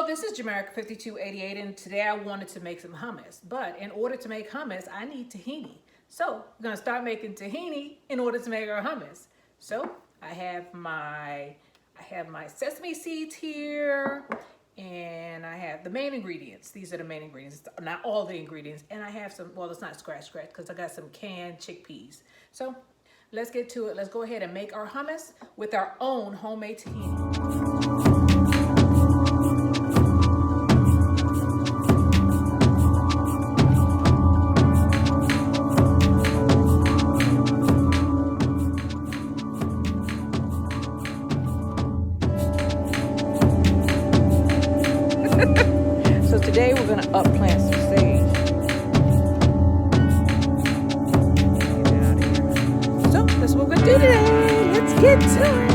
this is Jamaica5288, and today I wanted to make some hummus. But in order to make hummus, I need tahini. So we're gonna start making tahini in order to make our hummus. So I have my sesame seeds here, and I have the main ingredients. These are the main ingredients, not all the ingredients. And I have some, well, it's not scratch because I got some canned chickpeas. So let's get to it. Let's go ahead and make our hummus with our own homemade tahini. So today we're going to plant some sage. Get out of here. So that's what we're going to do today. Let's get to it.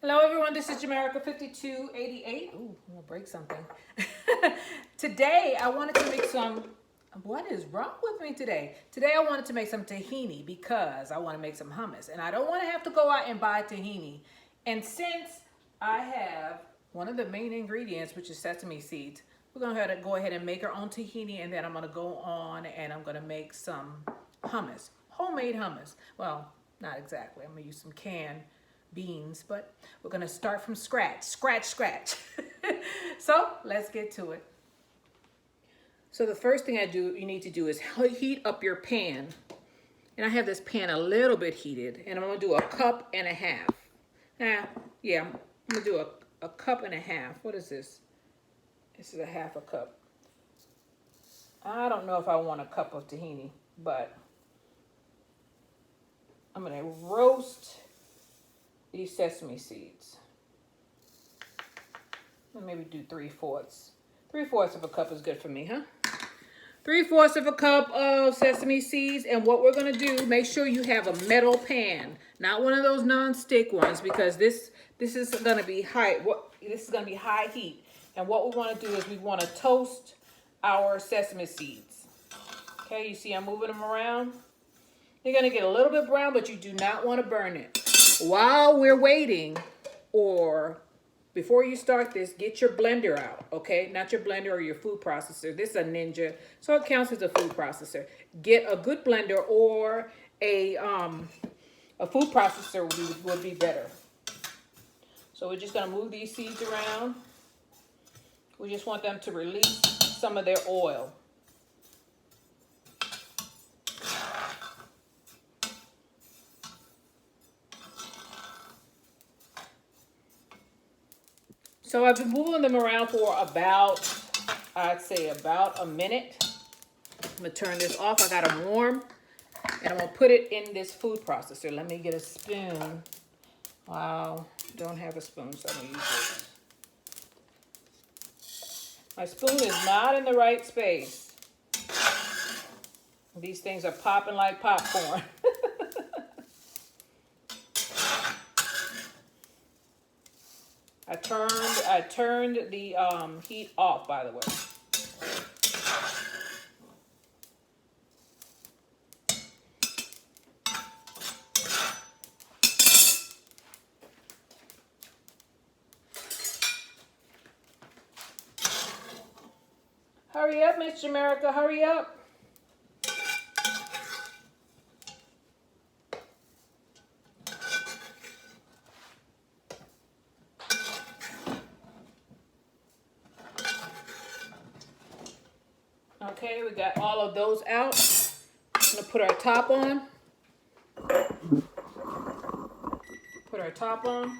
Hello everyone, this is Jamaica5288. Ooh, I'm gonna break something. Today I wanted to make some, what is wrong with me today? Today I wanted to make some tahini because I want to make some hummus. And I don't want to have to go out and buy tahini. And since I have one of the main ingredients, which is sesame seeds, we're gonna go ahead and make our own tahini, and then I'm gonna go on and I'm gonna make some hummus, homemade hummus. Well, not exactly, I'm gonna use some canned beans, but we're gonna start from scratch. So let's get to it. So the first thing you need to do is heat up your pan. And I have this pan a little bit heated, and I'm gonna do 1.5 cups. Yeah, I'm gonna do a 1.5 cups. What is this? This is 1/2 cup. I don't know if I want 1 cup of tahini, but I'm gonna roast these sesame seeds. I'll maybe do 3/4. 3/4 of a cup is good for me, huh? 3/4 of a cup of sesame seeds. And what we're gonna do, make sure you have a metal pan, not one of those non-stick ones, because this is gonna be high. This is gonna be high heat. And what we want to do is we want to toast our sesame seeds. Okay, you see I'm moving them around. They're gonna get a little bit brown, but you do not want to burn it. While we're waiting, or before you start this, get your blender out, okay? Not your blender or your food processor. This is a Ninja, so it counts as a food processor. Get a good blender, or a food processor would be better. So we're just gonna move these seeds around. We just want them to release some of their oil. So I've been moving them around for about, I'd say about a minute. I'm gonna turn this off. I got them warm, and I'm gonna put it in this food processor. Let me get a spoon. Wow, don't have a spoon, so I'm gonna use this. My spoon is not in the right space. These things are popping like popcorn. I turned the heat off, by the way. Hurry up, Miss Jamaica, hurry up. Okay, we got all of those out. I'm gonna put our top on. Put our top on.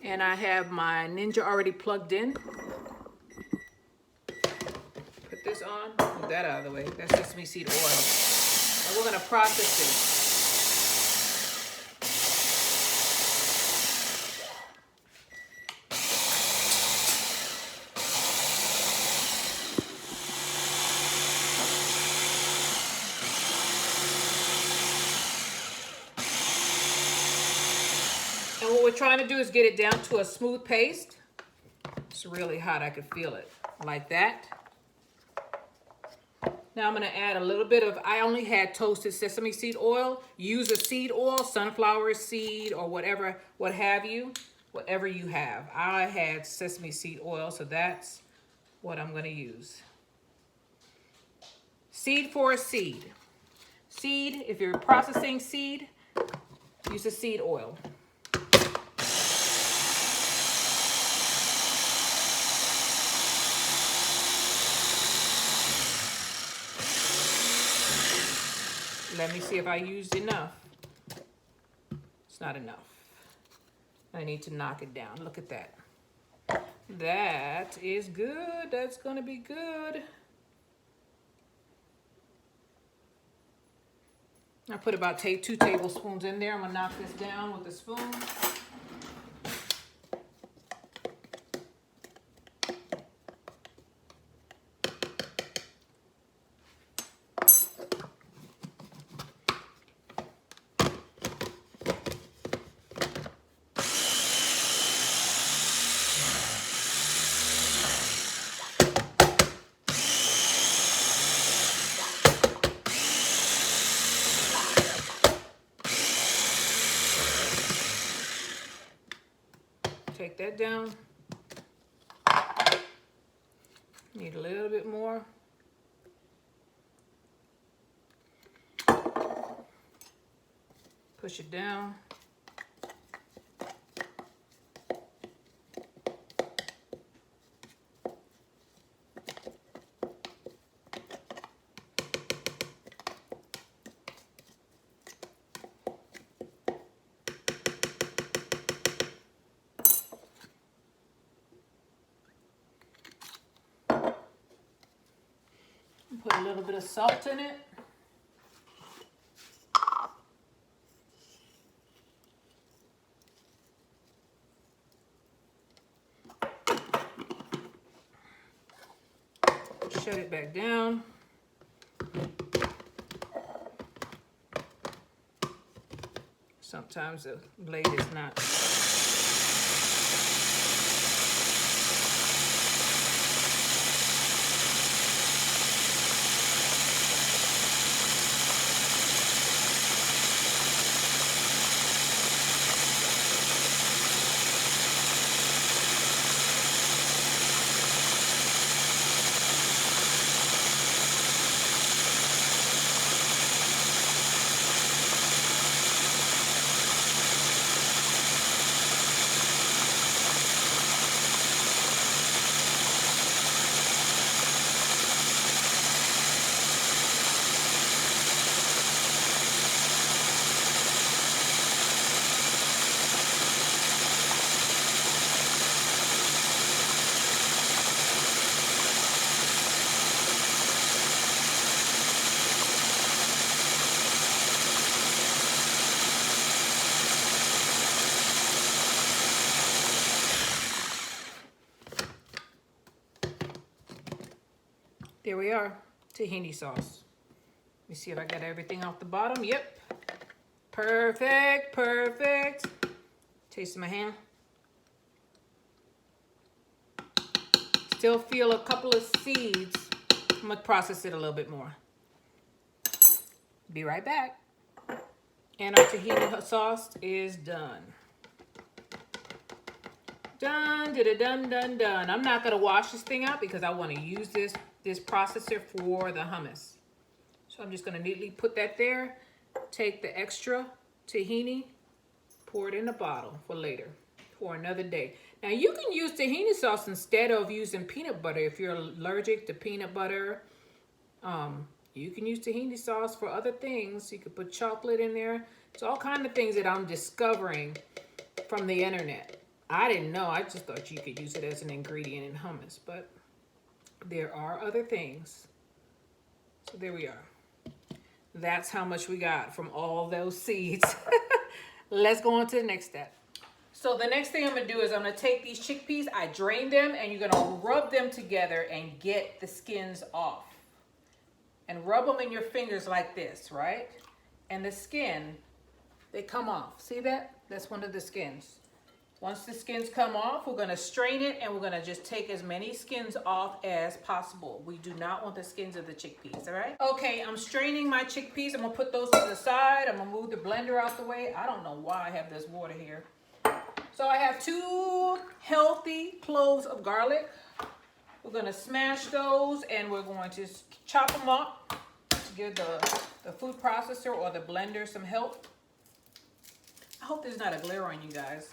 And I have my Ninja already plugged in. Put this on. Move that out of the way. That's sesame seed oil. And we're gonna process this. And what we're trying to do is get it down to a smooth paste. It's really hot, I can feel it. Like that. Now I'm gonna add a little bit of, I only had toasted sesame seed oil. Use a seed oil, sunflower seed or whatever, what have you, whatever you have. I had sesame seed oil, so that's what I'm gonna use. Seed for a seed. Seed, if you're processing seed, use a seed oil. Let me see if I used enough. It's not enough. I need to knock it down. Look at that. That is good. That's gonna be good. I put about 2 tablespoons in there. I'm gonna knock this down with a spoon. Take that down. Need a little bit more. Push it down. Put a little bit of salt in it. Shut it back down. Sometimes the blade is not. There we are, tahini sauce. Let me see if I got everything off the bottom. Yep, perfect, perfect. Taste my hand. Still feel a couple of seeds. I'm gonna process it a little bit more. Be right back. And our tahini sauce is done. Done, done, done, done. I'm not gonna wash this thing out because I wanna use this processor for the hummus. So I'm just gonna neatly put that there, take the extra tahini, pour it in a bottle for later, for another day. Now you can use tahini sauce instead of using peanut butter. If you're allergic to peanut butter, you can use tahini sauce for other things. You could put chocolate in there. It's all kinds of things that I'm discovering from the internet. I didn't know, I just thought you could use it as an ingredient in hummus, but there are other things. So there we are. That's how much we got from all those seeds. Let's go on to the next step. So the next thing I'm gonna do is I'm gonna take these chickpeas, I drained them, and you're gonna rub them together and get the skins off. And rub them in your fingers like this, right? And the skin, they come off. See that? That's one of the skins. Once the skins come off, we're going to strain it and we're going to just take as many skins off as possible. We do not want the skins of the chickpeas, all right? Okay, I'm straining my chickpeas. I'm going to put those to the side. I'm going to move the blender out the way. I don't know why I have this water here. So I have 2 healthy cloves of garlic. We're going to smash those and we're going to chop them up to give the food processor or the blender some help. I hope there's not a glare on you guys.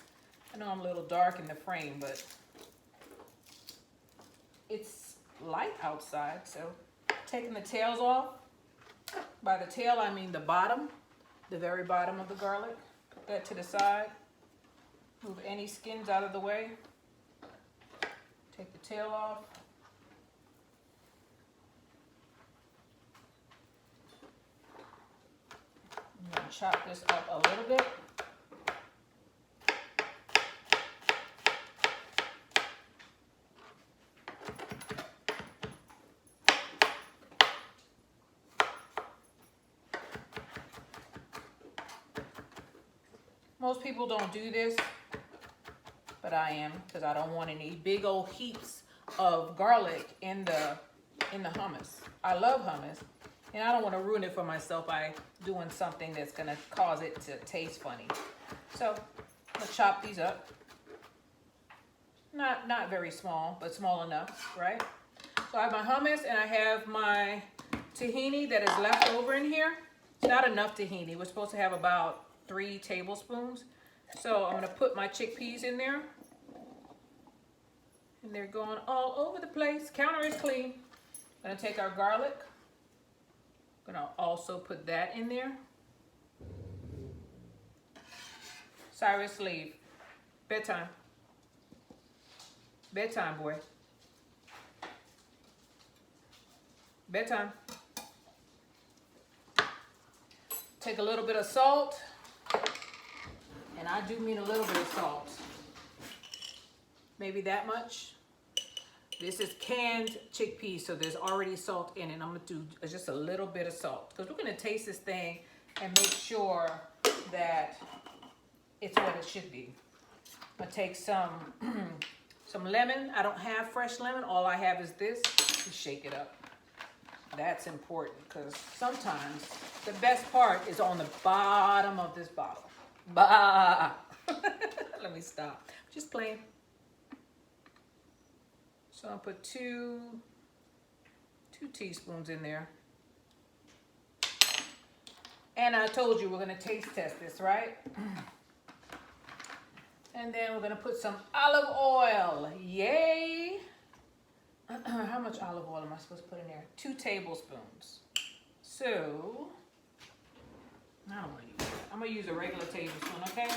I know I'm a little dark in the frame, but it's light outside. So taking the tails off. By the tail, I mean the bottom, the very bottom of the garlic. Put that to the side. Move any skins out of the way. Take the tail off. I'm going to chop this up a little bit. Most people don't do this, but I am, because I don't want any big old heaps of garlic in the hummus. I love hummus, and I don't want to ruin it for myself by doing something that's going to cause it to taste funny. So I'm going to chop these up. Not very small, but small enough, right? So I have my hummus and I have my tahini that is left over in here. It's not enough tahini. We're supposed to have about 3 tablespoons. So I'm going to put my chickpeas in there. And they're going all over the place. Counter is clean. I'm going to take our garlic. I'm going to also put that in there. Cyrus, leave. Bedtime. Bedtime, boy. Bedtime. Take a little bit of salt. And I do mean a little bit of salt. Maybe that much. This is canned chickpeas, so there's already salt in it. I'm going to do just a little bit of salt because we're going to taste this thing and make sure that it's what it should be. I'm going to take some lemon. I don't have fresh lemon. All I have is this. Just shake it up. That's important because sometimes the best part is on the bottom of this bottle. Bah! Let me stop. Just playing. So I'll put two teaspoons in there. And I told you we're going to taste test this, right? And then we're going to put some olive oil. Yay! How much olive oil am I supposed to put in there? 2 tablespoons. So, I don't want to use that. I'm going to use a regular tablespoon, okay?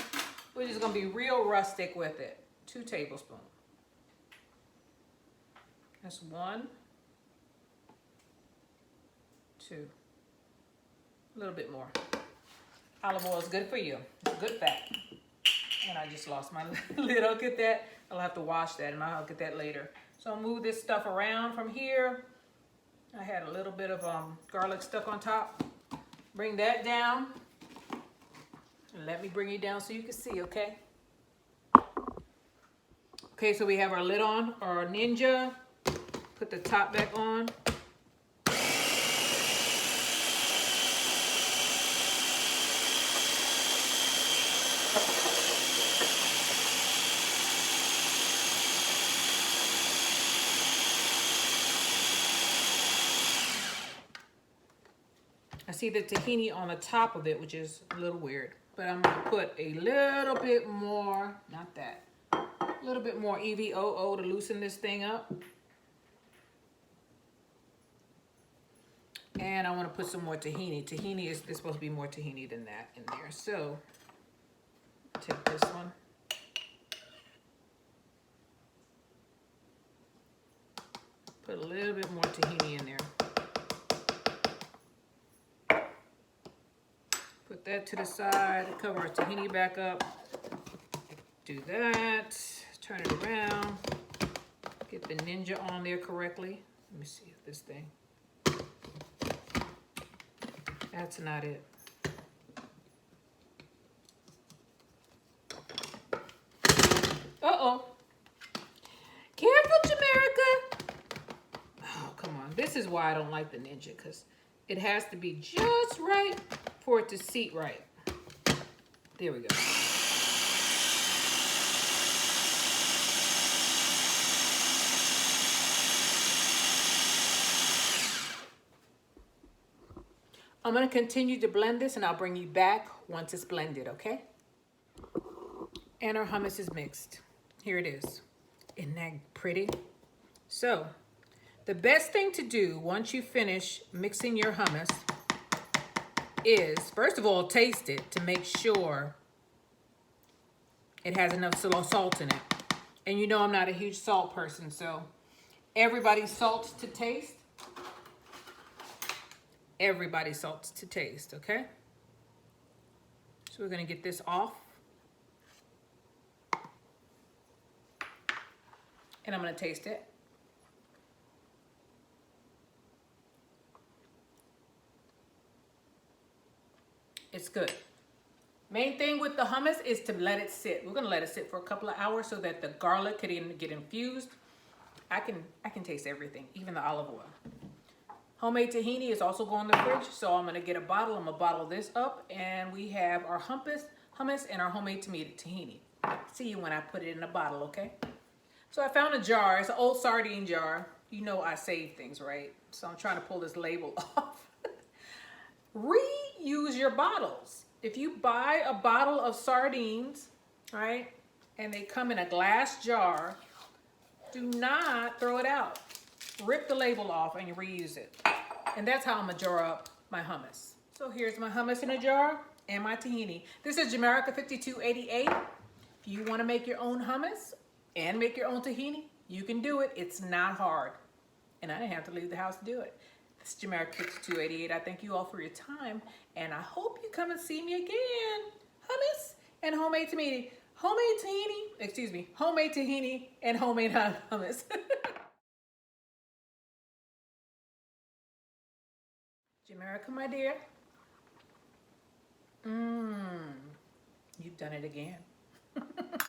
We're just going to be real rustic with it. 2 tablespoons. That's 1, 2. A little bit more. Olive oil is good for you. It's a good fat. And I just lost my lid. I'll get that. I'll have to wash that and I'll get that later. So I'll move this stuff around from here. I had a little bit of garlic stuck on top. Bring that down. And let me bring it down so you can see, okay? Okay, so we have our lid on, our Ninja. Put the top back on. I see the tahini on the top of it, which is a little weird. But I'm going to put a little bit more, not that, a little bit more EVOO to loosen this thing up. And I want to put some more tahini. Tahini is there's supposed to be more tahini than that in there. So, take this one. Put a little bit more tahini in there. Put that to the side. Cover our tahini back up. Do that. Turn it around. Get the Ninja on there correctly. Let me see if this thing. That's not it. Uh-oh. Careful, Jamaica. Oh, come on. This is why I don't like the Ninja, because it has to be just right for it to seat right. There we go. I'm going to continue to blend this, and I'll bring you back once it's blended, okay? And our hummus is mixed. Here it is. Isn't that pretty? So, the best thing to do once you finish mixing your hummus is, first of all, taste it to make sure it has enough salt in it. And you know I'm not a huge salt person, so everybody salts to taste. Everybody salts to taste, okay? So we're gonna get this off. And I'm gonna taste it. It's good. Main thing with the hummus is to let it sit. We're gonna let it sit for a couple of hours so that the garlic can get infused. I can taste everything, even the olive oil. Homemade tahini is also going in the fridge, so I'm gonna get a bottle. I'm gonna bottle this up, and we have our hummus and our homemade tahini. See you when I put it in a bottle, okay? So I found a jar. It's an old sardine jar. You know I save things, right? So I'm trying to pull this label off. Reuse your bottles. If you buy a bottle of sardines, right, and they come in a glass jar, do not throw it out. Rip the label off and you reuse it. And that's how I'm gonna jar up my hummus. So here's my hummus in a jar and my tahini. This is Jamaica 5288. If you wanna make your own hummus and make your own tahini, you can do it. It's not hard. And I didn't have to leave the house to do it. This is Jamaica 5288. I thank you all for your time, and I hope you come and see me again. Hummus and homemade tahini. Homemade tahini and homemade hummus. Jamaica, my dear. You've done it again.